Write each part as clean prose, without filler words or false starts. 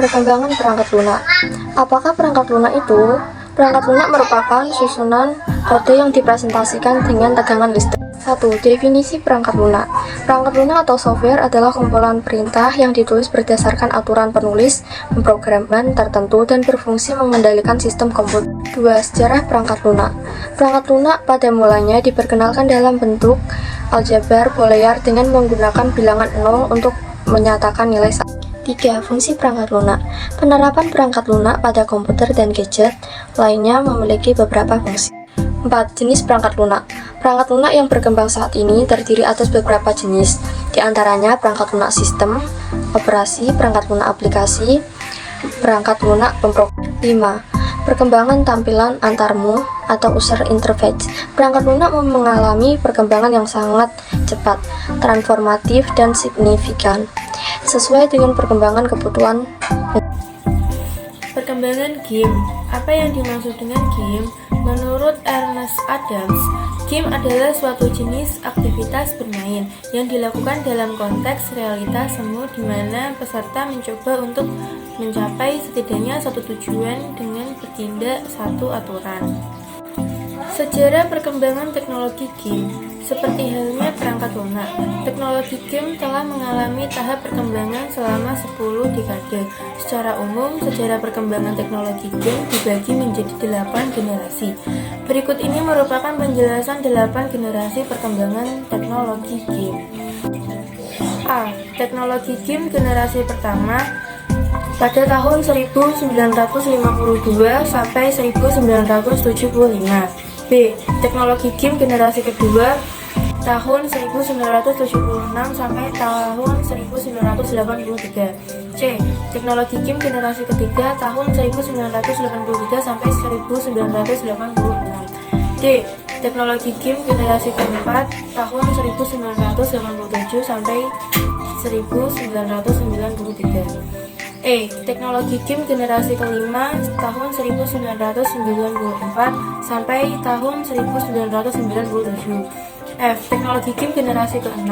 Perkembangan perangkat lunak. Apakah perangkat lunak itu? Perangkat lunak merupakan susunan kode yang dipresentasikan dengan tegangan listrik. 1. Definisi perangkat lunak. Perangkat lunak atau software adalah kumpulan perintah yang ditulis berdasarkan aturan penulis, pemrograman tertentu, dan berfungsi mengendalikan sistem komputer. 2. Sejarah perangkat lunak. Perangkat lunak pada mulanya diperkenalkan dalam bentuk aljabar boolean dengan menggunakan bilangan 0 untuk menyatakan nilai 1. 3. Fungsi perangkat lunak. Penerapan perangkat lunak pada komputer dan gadget lainnya memiliki beberapa fungsi. 4. Jenis perangkat lunak. Perangkat lunak yang berkembang saat ini terdiri atas beberapa jenis, di antaranya perangkat lunak sistem, operasi, perangkat lunak aplikasi, perangkat lunak pemrogram. 5. Perkembangan tampilan antarmu atau user interface. Perangkat lunak mengalami perkembangan yang sangat cepat, transformatif, dan signifikan, sesuai dengan perkembangan kebutuhan. Perkembangan game. Apa yang dimaksud dengan game? Menurut Ernest Adams, game adalah suatu jenis aktivitas bermain yang dilakukan dalam konteks realitas semu di mana peserta mencoba untuk mencapai setidaknya satu tujuan dengan bertindak satu aturan. Sejarah perkembangan teknologi game. Seperti halnya perangkat lunak, teknologi game telah mengalami tahap perkembangan selama 10 dekade. Secara umum, sejarah perkembangan teknologi game dibagi menjadi 8 generasi. Berikut ini merupakan penjelasan 8 generasi perkembangan teknologi game. A. Teknologi game generasi pertama pada tahun 1952 sampai 1975. B. Teknologi game generasi kedua tahun 1976 sampai tahun 1983. C. Teknologi game generasi ketiga tahun 1983 sampai 1986. D. Teknologi game generasi keempat tahun 1987 sampai 1993. E. Teknologi game generasi kelima tahun 1994 sampai tahun 1997. F. Teknologi game generasi ke-6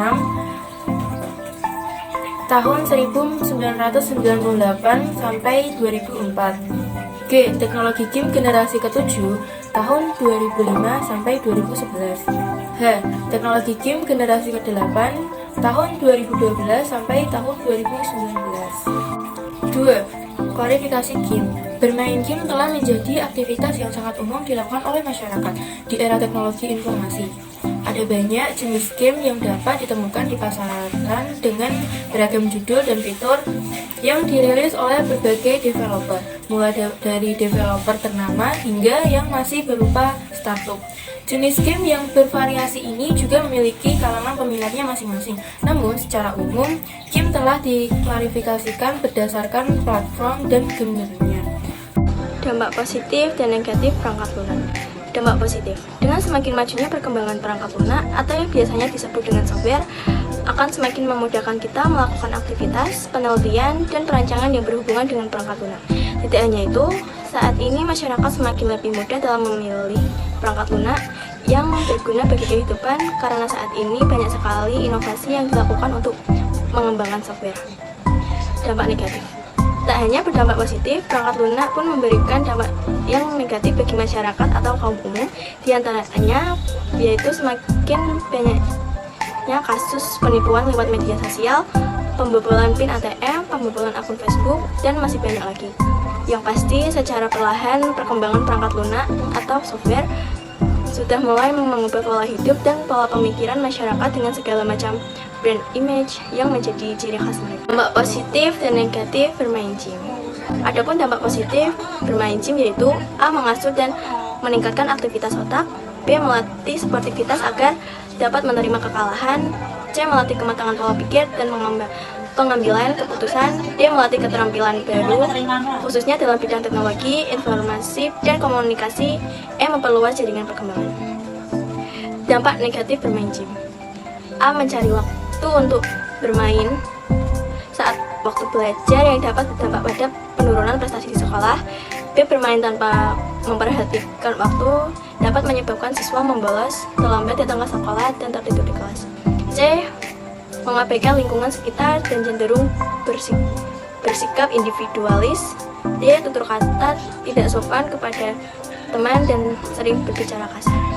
tahun 1998 sampai 2004. G. Teknologi game generasi ke-7 tahun 2005 sampai 2011. H. Teknologi game generasi ke-8 tahun 2012 sampai tahun 2019. 2. Klarifikasi game. Bermain game telah menjadi aktivitas yang sangat umum dilakukan oleh masyarakat di era teknologi informasi. Ada banyak jenis game yang dapat ditemukan di pasaran dengan beragam judul dan fitur yang dirilis oleh berbagai developer, mulai dari developer ternama hingga yang masih berupa startup. Jenis game yang bervariasi ini juga memiliki kalangan peminatnya masing-masing. Namun, secara umum, game telah diklarifikasikan berdasarkan platform dan genrenya. Dampak positif dan negatif perangkat lunak. Dampak positif. Dengan semakin majunya perkembangan perangkat lunak atau yang biasanya disebut dengan software, akan semakin memudahkan kita melakukan aktivitas, penelitian, dan perancangan yang berhubungan dengan perangkat lunak. Tidak hanya itu, saat ini masyarakat semakin lebih mudah dalam memilih perangkat lunak yang berguna bagi kehidupan karena saat ini banyak sekali inovasi yang dilakukan untuk mengembangkan software. Dampak negatif. Tak hanya berdampak positif, perangkat lunak pun memberikan dampak yang negatif bagi masyarakat atau kaum umum, diantaranya yaitu semakin banyaknya kasus penipuan lewat media sosial, pembobolan PIN ATM, pembobolan akun Facebook, dan masih banyak lagi. Yang pasti, secara perlahan perkembangan perangkat lunak atau software sudah mulai mengubah pola hidup dan pola pemikiran masyarakat dengan segala macam brand image yang menjadi ciri khas mereka. Dampak positif dan negatif bermain game. Adapun dampak positif bermain game yaitu A. Mengasuh dan meningkatkan aktivitas otak, B. Melatih sportivitas agar dapat menerima kekalahan, C. Melatih kematangan pola pikir dan pengambilan keputusan, D. Melatih keterampilan baru, khususnya dalam bidang teknologi, informasi, dan komunikasi, E. Memperluas jaringan perkembangan. Dampak negatif bermain game. A. Mencari waktu untuk bermain saat waktu belajar yang dapat berdampak pada penurunan prestasi di sekolah. B. Bermain tanpa memperhatikan waktu dapat menyebabkan siswa membolos, terlambat datang ke sekolah, dan tertidur di kelas. C. Mengabaikan lingkungan sekitar dan cenderung bersikap individualis. Dia tutur kata tidak sopan kepada teman dan sering berbicara kasar.